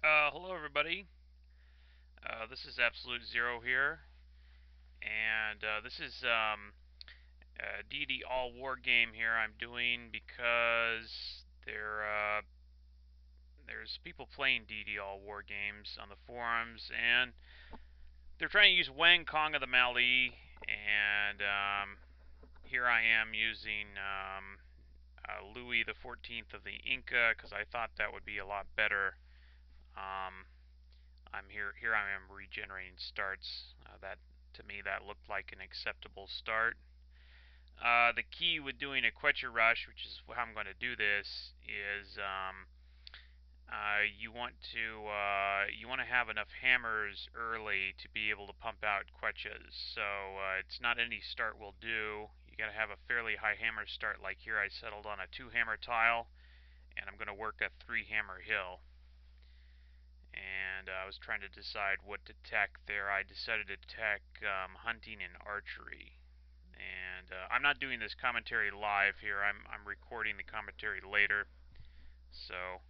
Hello everybody. This is Absolute Zero here, and this is a Deity All War game here I'm doing because there's people playing Deity All War games on the forums, and they're trying to use Wang Kong of the Mali, and here I am using Louis the 14th of the Inca because I thought that would be a lot better. Um, I'm here. Here I am regenerating starts. That to me that looked like an acceptable start. The key with doing a Quetcher Rush, which is how I'm going to do this, is you want to have enough hammers early to be able to pump out Quetches. So it's not any start will do. You got to have a fairly high hammer start. Like here, I settled on a 2-hammer tile, and I'm going to work a 3-hammer hill. And I was trying to decide what to tech there. I decided to tech hunting and archery. And I'm not doing this commentary live here. I'm recording the commentary later. So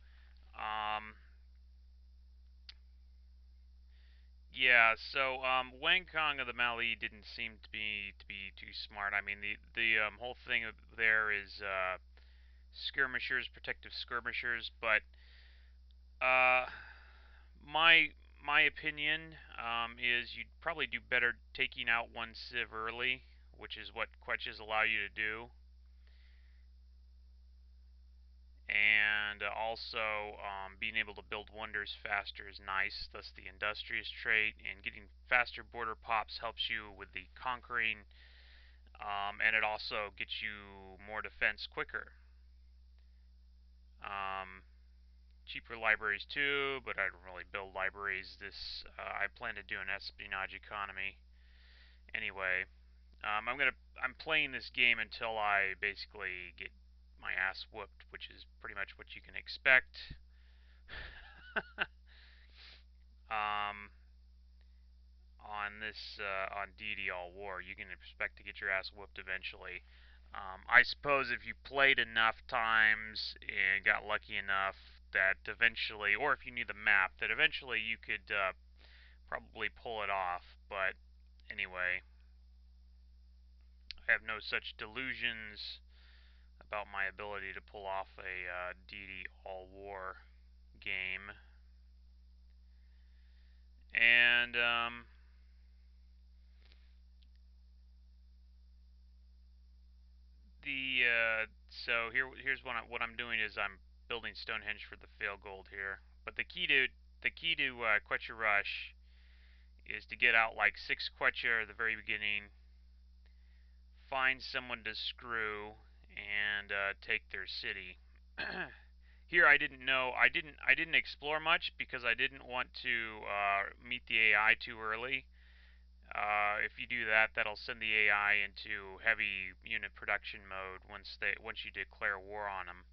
yeah. So Wang Kong of the Mali didn't seem to be too smart. I mean the whole thing there is skirmishers, protective skirmishers, but uh, my my opinion is you'd probably do better taking out one civ early, which is what Quetches allow you to do, and also being able to build wonders faster is nice. Thus, the industrious trait and getting faster border pops helps you with the conquering, and it also gets you more defense quicker. Um, Cheaper libraries too, but I don't really build libraries. I plan to do an espionage economy anyway. I'm playing this game until I basically get my ass whooped, which is pretty much what you can expect. um, on Deity All War, you can expect to get your ass whooped eventually. I suppose if you played enough times and got lucky enough that eventually, or if you knew the map, that eventually you could probably pull it off. But anyway, I have no such delusions about my ability to pull off a Deity All War game. And here's what I'm doing is I'm building Stonehenge for the fail gold here. But the key to Quetcher Rush is to get out like 6 Quetcher at the very beginning, find someone to screw, and take their city. Here I didn't know I didn't explore much because I didn't want to meet the AI too early. If you do that, that'll send the AI into heavy unit production mode once you declare war on them.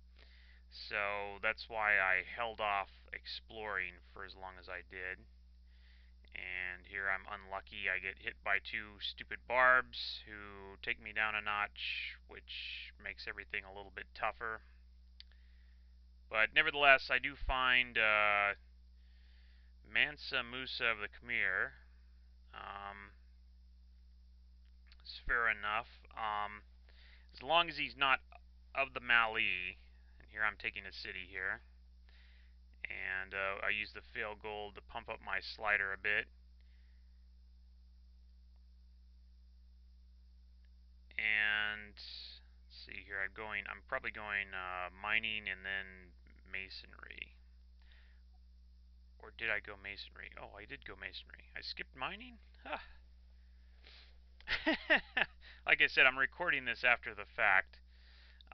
So that's why I held off exploring for as long as I did. And here I'm unlucky. I get hit by 2 stupid barbs who take me down a notch, which makes everything a little bit tougher. But nevertheless, I do find Mansa Musa of the Khmer. Um, it's fair enough. As long as he's not of the Mali, and here I'm taking a city here, and I use the fail gold to pump up my slider a bit. And let's see here, I'm probably going mining and then masonry. Or did I go masonry? Oh, I did go masonry. I skipped mining? Huh. Like I said, I'm recording this after the fact.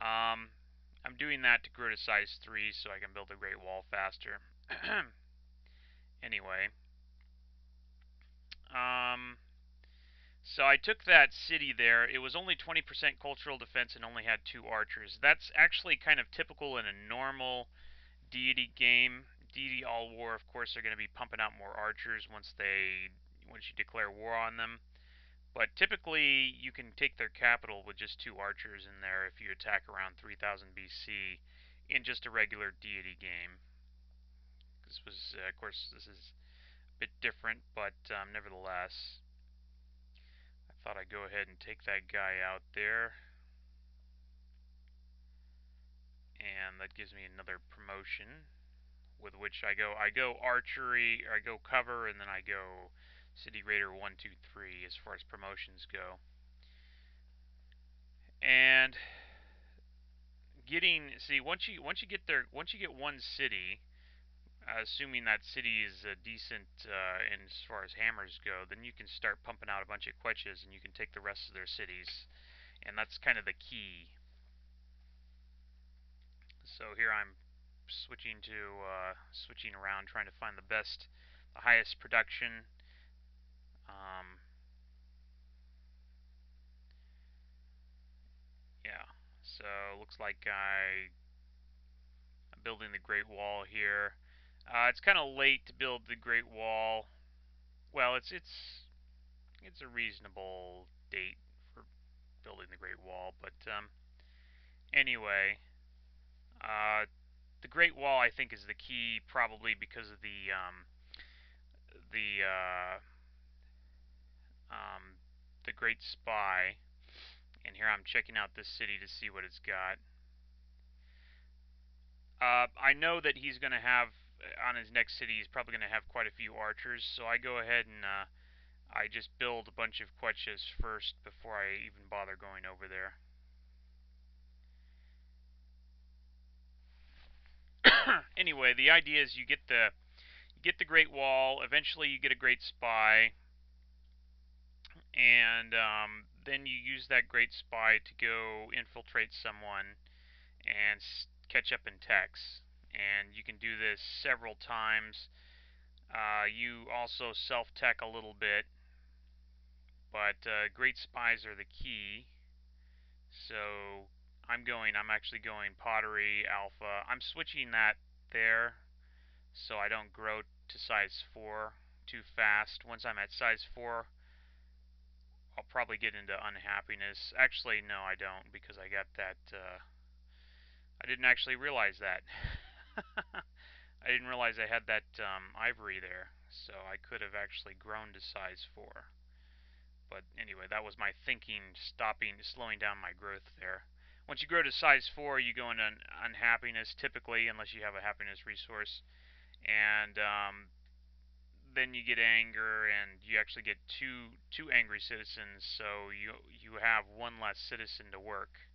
Um, I'm doing that to grow to size 3 so I can build a great wall faster. Anyway, um, so I took that city there. It was only 20% cultural defense and only had 2 archers. That's actually kind of typical in a normal deity game. Deity All War, of course, are going to be pumping out more archers once you declare war on them. But typically, you can take their capital with just 2 archers in there if you attack around 3000 BC in just a regular deity game. This was, of course, this is a bit different, but nevertheless, I thought I'd go ahead and take that guy out there. And that gives me another promotion, with which I go archery, or I go cover, and then I go city raider 1, 2, 3 as far as promotions go. And once you get there, once you get one city, assuming that city is decent in as far as hammers go, then you can start pumping out a bunch of quetches, and you can take the rest of their cities, and that's kind of the key. So here I'm switching around, trying to find the highest production. Yeah, so looks like I'm building the Great Wall here. It's kind of late to build the Great Wall. Well, it's a reasonable date for building the Great Wall, but anyway, uh, the Great Wall I think is the key, probably because of the um, the Great Spy. And here I'm checking out this city to see what it's got. I know that he's going to have, on his next city, he's probably going to have quite a few archers, so I go ahead and I just build a bunch of quetches first before I even bother going over there. Anyway, the idea is you get the Great Wall, eventually you get a Great Spy, and then you use that Great Spy to go infiltrate someone and catch up in techs. And you can do this several times. You also self-tech a little bit, but Great Spies are the key. So I'm actually going Pottery Alpha. I'm switching that there so I don't grow to size 4 too fast. Once I'm at size 4, I'll probably get into unhappiness. Actually, no, I don't, because I got that, I didn't actually realize that. I didn't realize I had that ivory there, so I could have actually grown to size 4. But anyway, that was my thinking, slowing down my growth there. Once you grow to size 4, you go into unhappiness, typically, unless you have a happiness resource. And then you get anger, and you actually get two angry citizens, so you have one less citizen to work.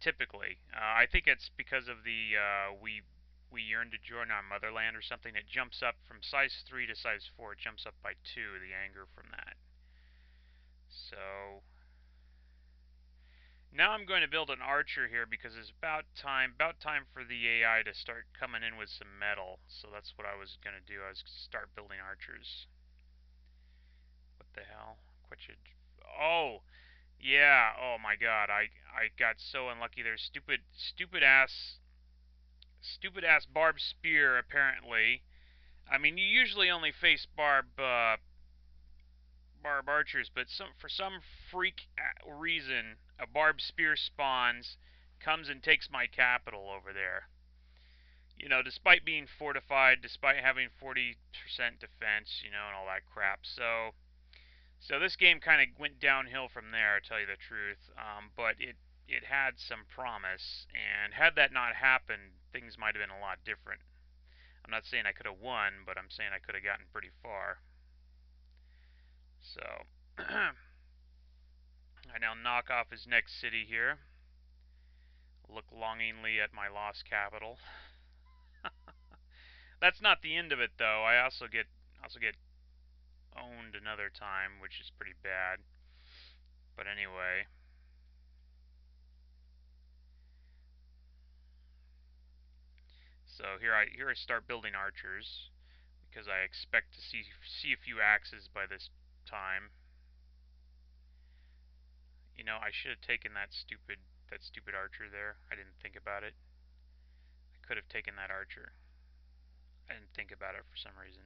Typically, I think it's because of the we yearn to join our motherland or something. It jumps up from size 3 to size 4. It jumps up by 2. The anger from that. So now I'm going to build an archer here because it's about time for the AI to start coming in with some metal. So that's what I was going to do. I was start building archers. What the hell? Oh, yeah. Oh my god. I got so unlucky. There's stupid ass barb spear apparently. I mean, you usually only face barb archers, but for some freak reason, a barb spear spawns, comes and takes my capital over there. You know, despite being fortified, despite having 40% defense, you know, and all that crap. So this game kind of went downhill from there, to tell you the truth. But it had some promise, and had that not happened, things might have been a lot different. I'm not saying I could have won, but I'm saying I could have gotten pretty far. So I now knock off his next city here. Look longingly at my lost capital. That's not the end of it, though. I also get owned another time, which is pretty bad. But anyway, so here I start building archers because I expect to see a few axes by this time. You know, I should have taken that stupid archer there. I didn't think about it. I could have taken that archer. I didn't think about it for some reason.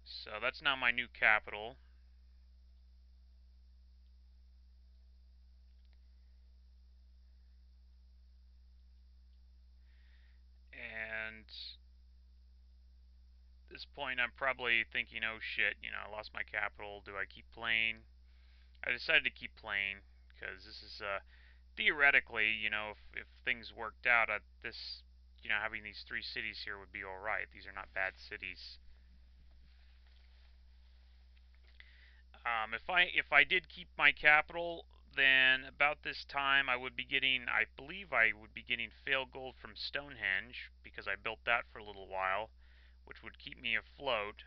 So that's now my new capital. this point, I'm probably thinking, oh shit, you know, I lost my capital. Do I keep playing? I decided to keep playing because this is theoretically, you know, if things worked out, this, you know, having these 3 cities here would be all right. These are not bad cities. If I did keep my capital, then about this time I would be getting, I believe I would be getting fail gold from Stonehenge because I built that for a little while, which would keep me afloat.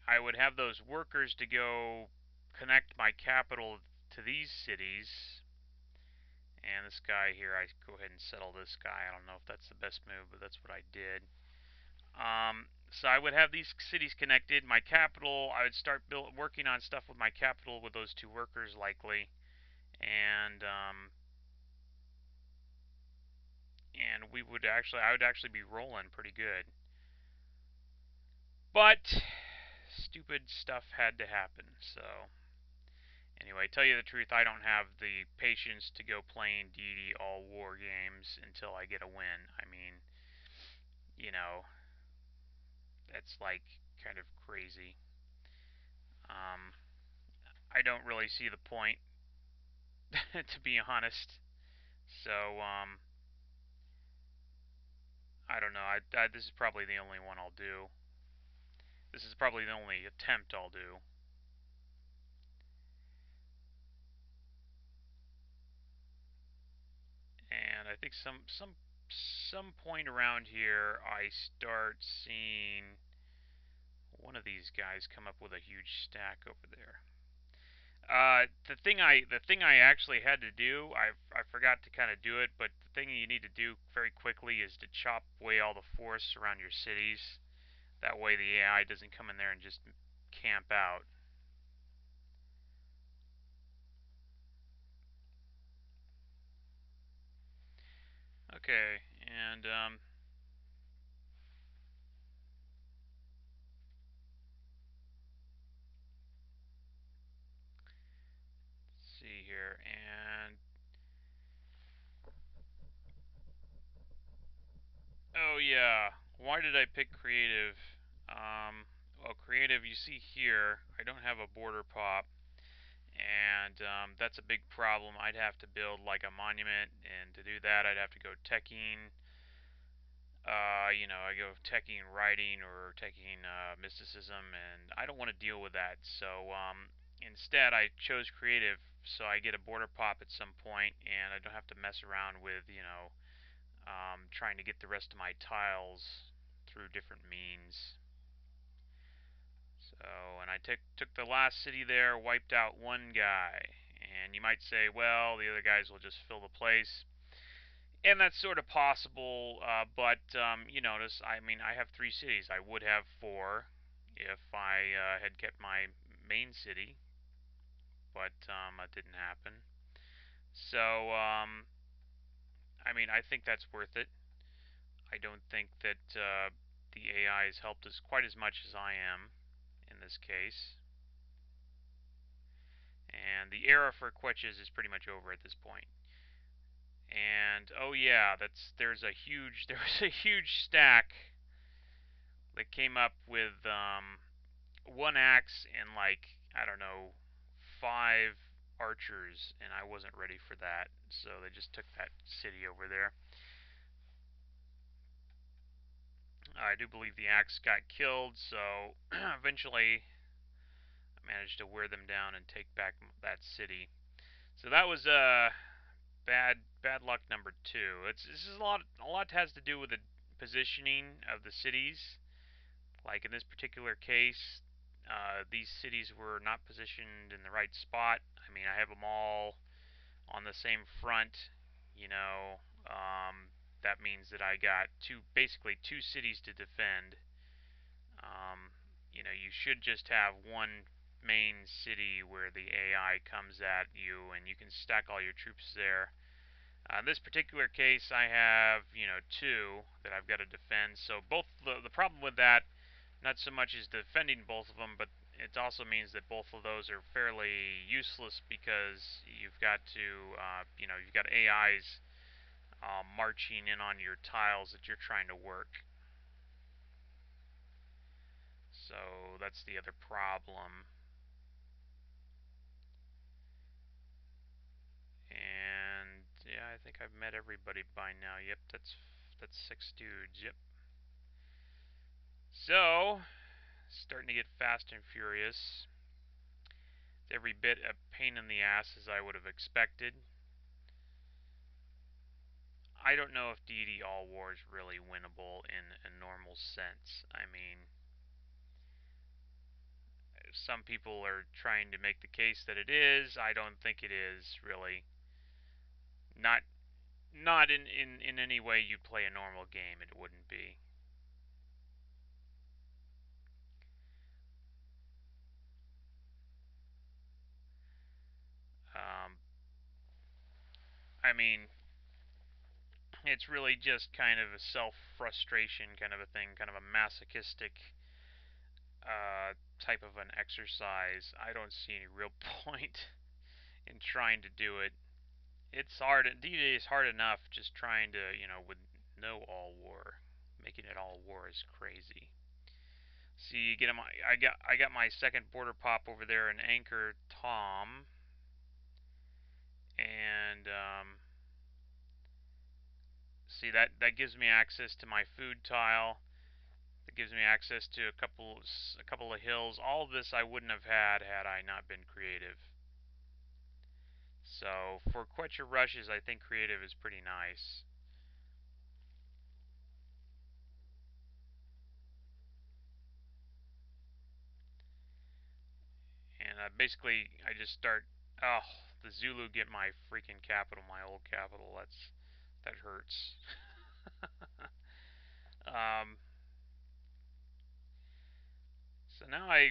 I would have those workers to go connect my capital to these cities. And this guy here, I go ahead and settle this guy. I don't know if that's the best move, but that's what I did. So I would have these cities connected. My capital, I would start working on stuff with my capital with those 2 workers likely, and we would actually, I would actually be rolling pretty good. But stupid stuff had to happen. So anyway, tell you the truth, I don't have the patience to go playing Deity All War games until I get a win. I mean, you know, that's like kind of crazy. I don't really see the point, to be honest. So, I don't know. This is probably the only one I'll do. This is probably the only attempt I'll do. And I think some point around here, I start seeing one of these guys come up with a huge stack over there. The thing I actually had to do, I forgot to kind of do it, but the thing you need to do very quickly is to chop away all the forests around your cities. That way the AI doesn't come in there and just camp out. Okay, and let's see here, and oh yeah, why did I pick creative? Well, creative, you see here, I don't have a border pop, and that's a big problem. I'd have to build like a monument, and to do that, I'd have to go teching. You know, I go teching writing or teching mysticism, and I don't want to deal with that. So instead, I chose creative, so I get a border pop at some point, and I don't have to mess around with, you know, trying to get the rest of my tiles through different means. So, and I took the last city there, wiped out one guy, and you might say, well, the other guys will just fill the place. And that's sort of possible, but you notice, I mean, I have 3 cities. I would have 4 if I had kept my main city, but that didn't happen. So, I mean, I think that's worth it. I don't think that the AI has helped us quite as much as I am in this case. And the era for Quetches is pretty much over at this point. And oh yeah, there's a huge stack that came up with 1 axe and like, I don't know, 5 archers, and I wasn't ready for that, so they just took that city over there. I do believe the axe got killed, so eventually I managed to wear them down and take back that city. So that was bad luck number 2. This is a lot has to do with the positioning of the cities. Like in this particular case, these cities were not positioned in the right spot. I mean, I have them all on the same front, you know. That means that I got basically 2 cities to defend. Um, you know, you should just have one main city where the AI comes at you and you can stack all your troops there. In this particular case, I have, you know, 2 that I've got to defend. So both the problem with that, not so much is defending both of them, but it also means that both of those are fairly useless because you've got to, you know, you've got AIs marching in on your tiles that you're trying to work. So that's the other problem. And yeah, I think I've met everybody by now. Yep, that's 6 dudes. Yep. So, starting to get fast and furious. It's every bit a pain in the ass as I would have expected. I don't know if Deity All War is really winnable in a normal sense. I mean, some people are trying to make the case that it is. I don't think it is really. Not not in any way you play a normal game, it wouldn't be. Um, I mean, it's really just kind of a self-frustration kind of a thing, kind of a masochistic type of an exercise. I don't see any real point in trying to do it. It's hard. D-Day is hard enough just trying to, with no all war. Making it all war is crazy. See, I got my second border pop over there in Anchor Tom, and see that gives me access to my food tile. That gives me access to a couple of hills. All of this I wouldn't have had I not been creative. So for Quetcher Rushes, I think creative is pretty nice. And basically, I just start. Oh, the Zulu get my freaking capital, my old capital. That hurts. um, so now I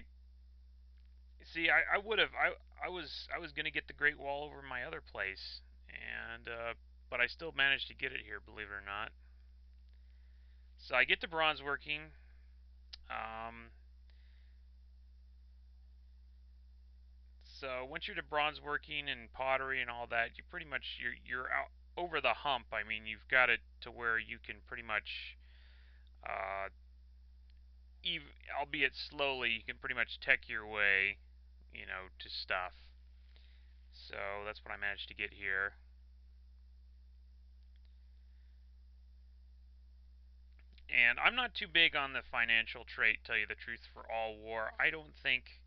see. I would have. I was gonna get the Great Wall over my other place, and but I still managed to get it here, believe it or not. So I get the bronze working. Um, so once you're to bronze working and pottery and all that, you pretty much you're out over the hump. I mean, you've got it to where you can pretty much, uh, even, albeit slowly, you can pretty much tech your way, to stuff. So that's what I managed to get here. And I'm not too big on the financial trait, tell you the truth, for all war. I don't think.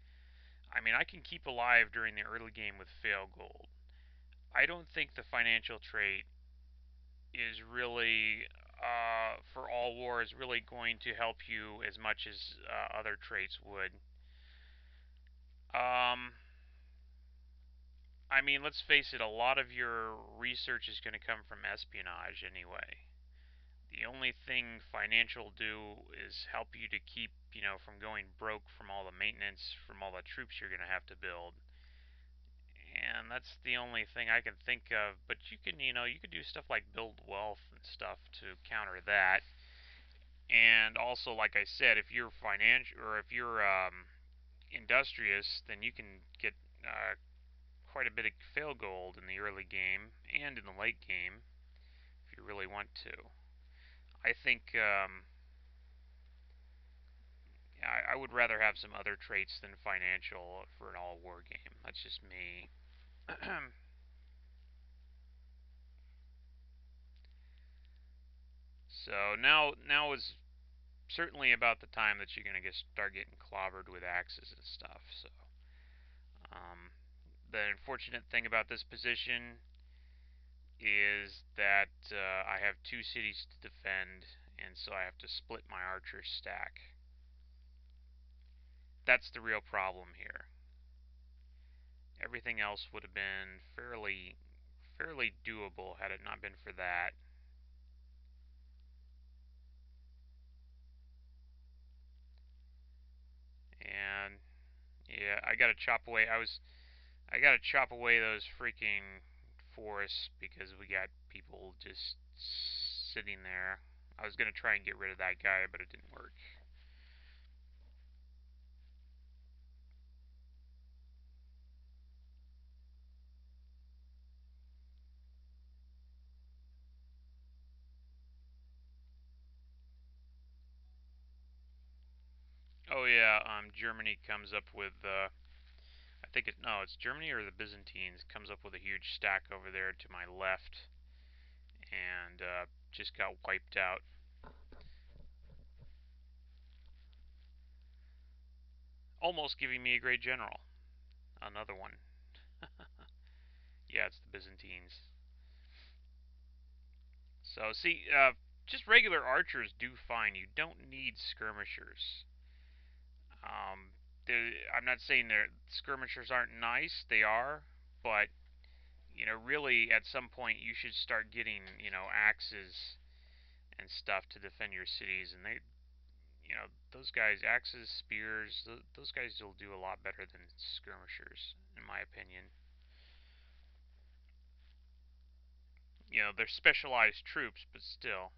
I mean, I can keep alive during the early game with fail gold. I don't think the financial trait is really for all war is really going to help you as much as other traits would. Um, I mean, let's face it, a lot of your research is going to come from espionage anyway. The only thing financial do is help you to keep, from going broke from all the maintenance, from all the troops you're going to have to build. And that's the only thing I can think of. But you could do stuff like build wealth and stuff to counter that. And also, like I said, if you're financial or if you're industrious, then you can get quite a bit of fail gold in the early game and in the late game if you really want to. I think I would rather have some other traits than financial for an all-war game. That's just me. So now is certainly about the time that you're gonna start getting clobbered with axes and stuff. So um, the unfortunate thing about this position is that I have two cities to defend, and so I have to split my archer stack. That's the real problem here. Everything else would have been fairly doable had it not been for that. And yeah, I gotta chop away those freaking forests because we got people just sitting there. I was gonna try and get rid of that guy, but it didn't work. Oh yeah, Germany comes up with I think it no, it's Germany or the Byzantines comes up with a huge stack over there to my left, and just got wiped out. Almost giving me a great general. Another one. Yeah, it's the Byzantines. So see, just regular archers do fine. You don't need skirmishers. Um, I'm not saying that skirmishers aren't nice. They are, but really, at some point, you should start getting, axes and stuff to defend your cities. And those guys, axes, spears, those guys will do a lot better than skirmishers, in my opinion. They're specialized troops, but still.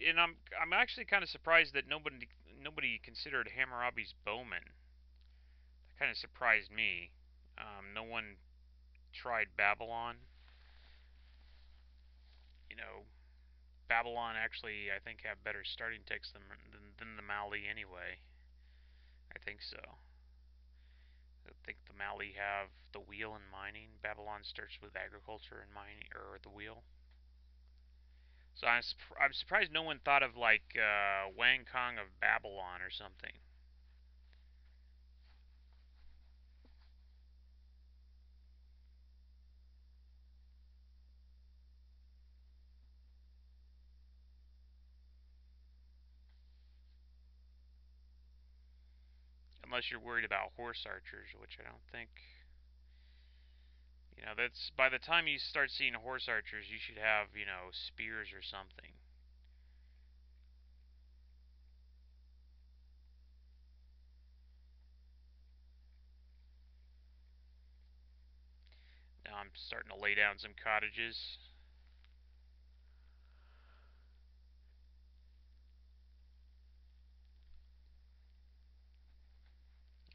And I'm actually kind of surprised that nobody considered Hammurabi's bowmen. That kind of surprised me. No one tried Babylon. You know, Babylon actually, I think, have better starting ticks than the Mali anyway. I think so. I think the Mali have the wheel and mining. Babylon starts with agriculture and mining, or the wheel. So I'm surprised no one thought of like Wang Kong of Babylon or something. Unless you're worried about horse archers, which I don't think. That's by the time you start seeing horse archers, you should have, spears or something. Now I'm starting to lay down some cottages.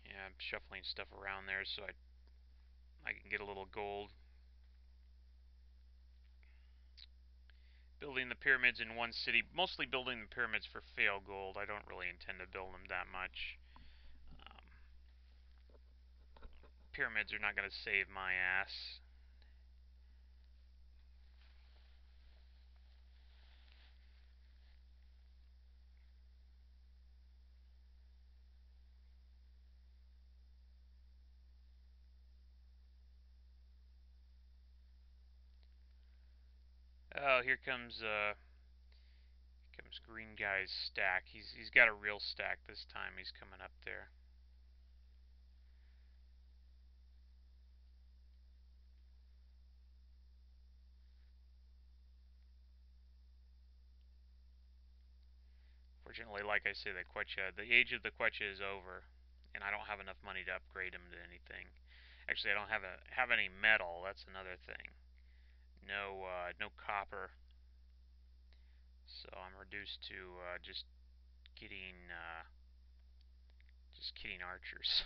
Yeah, I'm shuffling stuff around there so I can get a little gold. Building the pyramids in one city, mostly building the pyramids for fail gold. I don't really intend to build them that much. Um, Pyramids are not going to save my ass. Oh, here comes green guy's stack. He's got a real stack this time. He's coming up there. Fortunately, like I say, the age of the Quechua is over, and I don't have enough money to upgrade him to anything. Actually, I don't have any metal. That's another thing. No copper. So I'm reduced to getting uh, just getting archers.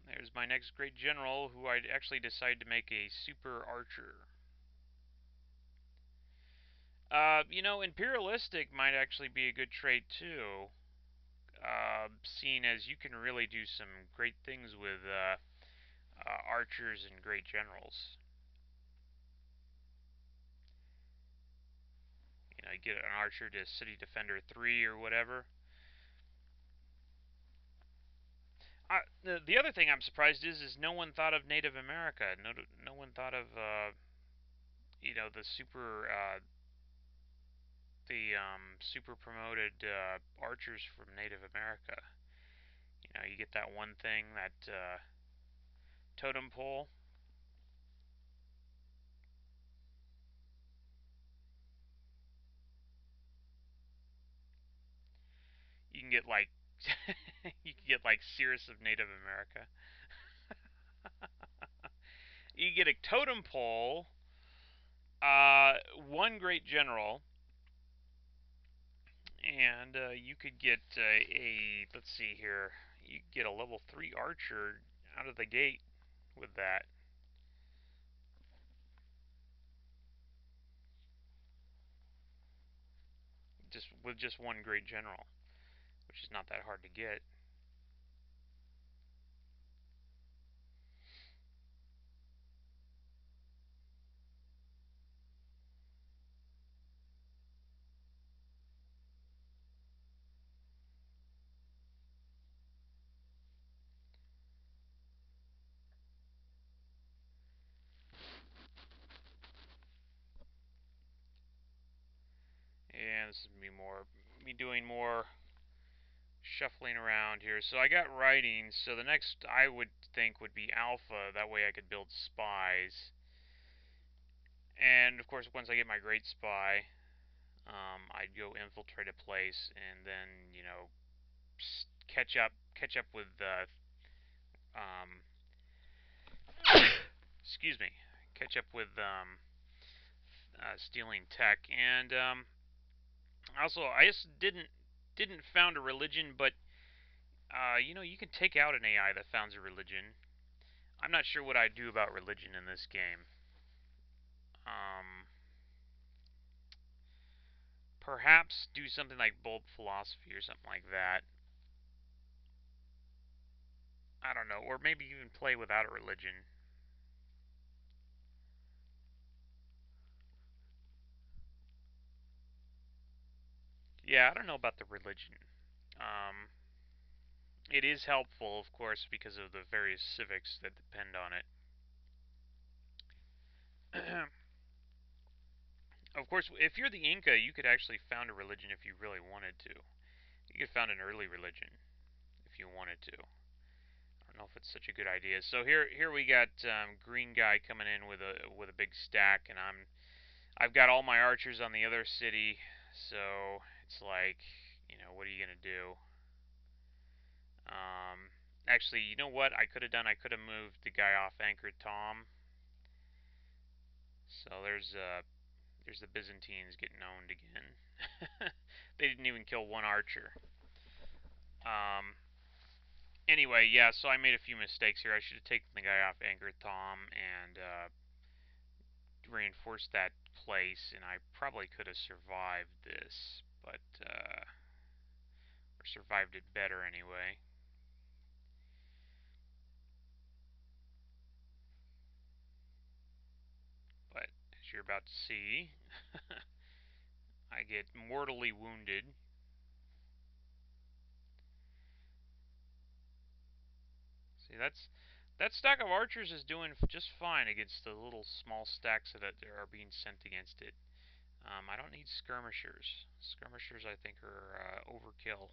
There's my next great general, who I'd actually decide to make a super archer. Imperialistic might actually be a good trait too. Seeing as you can really do some great things with archers and great generals. You get an archer to City Defender 3 or whatever. The other thing I'm surprised is no one thought of Native America. No one thought of the super promoted archers from Native America. You get that one thing, that totem pole. You can get like you can get like Cirrus of Native America. You get a totem pole One great general, and you could get let's see here, you get a level 3 archer out of the gate with that. Just with just one great general, which is not that hard to get. And this is me doing more shuffling around here. So I got writing, so the next I would think would be alpha, that way I could build spies. And of course, once I get my great spy, I'd go infiltrate a place and then, you know, catch up with excuse me, catch up with stealing tech. And also, I just didn't found a religion, but you know, you can take out an AI that founds a religion. I'm not sure what I'd do about religion in this game. Um, Perhaps do something like bulb philosophy or something like that. I don't know, or maybe even play without a religion. Yeah, I don't know about the religion. Um, it is helpful, of course, because of the various civics that depend on it. Of course, if you're the Inca, you could actually found a religion if you really wanted to. You could found an early religion if you wanted to. I don't know if it's such a good idea. So here we got green guy coming in with a big stack, and I've got all my archers on the other city. So it's like, you know, what are you gonna do? Actually, you know what I could have done? I could have moved the guy off Anchor Tom. So there's the Byzantines getting owned again. They didn't even kill one archer. Um, anyway, yeah, so I made a few mistakes here. I should have taken the guy off Anchor Tom and reinforced that place, and I probably could have survived this, but or survived it better anyway. But as you're about to see, I get mortally wounded. See, that stack of archers is doing just fine against the little small stacks that are being sent against it. I don't need skirmishers. Skirmishers, I think, are overkill.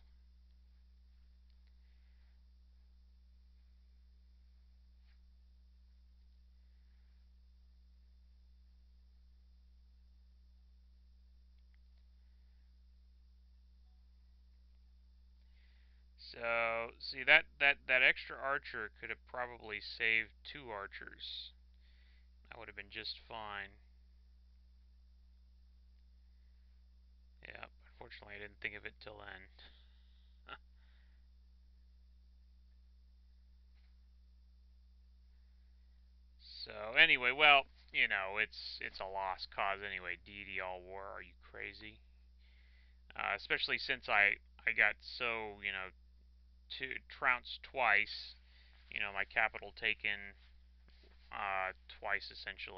So, see, that extra archer could have probably saved two archers. That would have been just fine. Yeah, unfortunately, I didn't think of it till then. So, anyway, well, you know, it's a lost cause anyway. Deity All War, are you crazy? Especially since I got so, you know, trounced twice. You know, my capital taken twice essentially.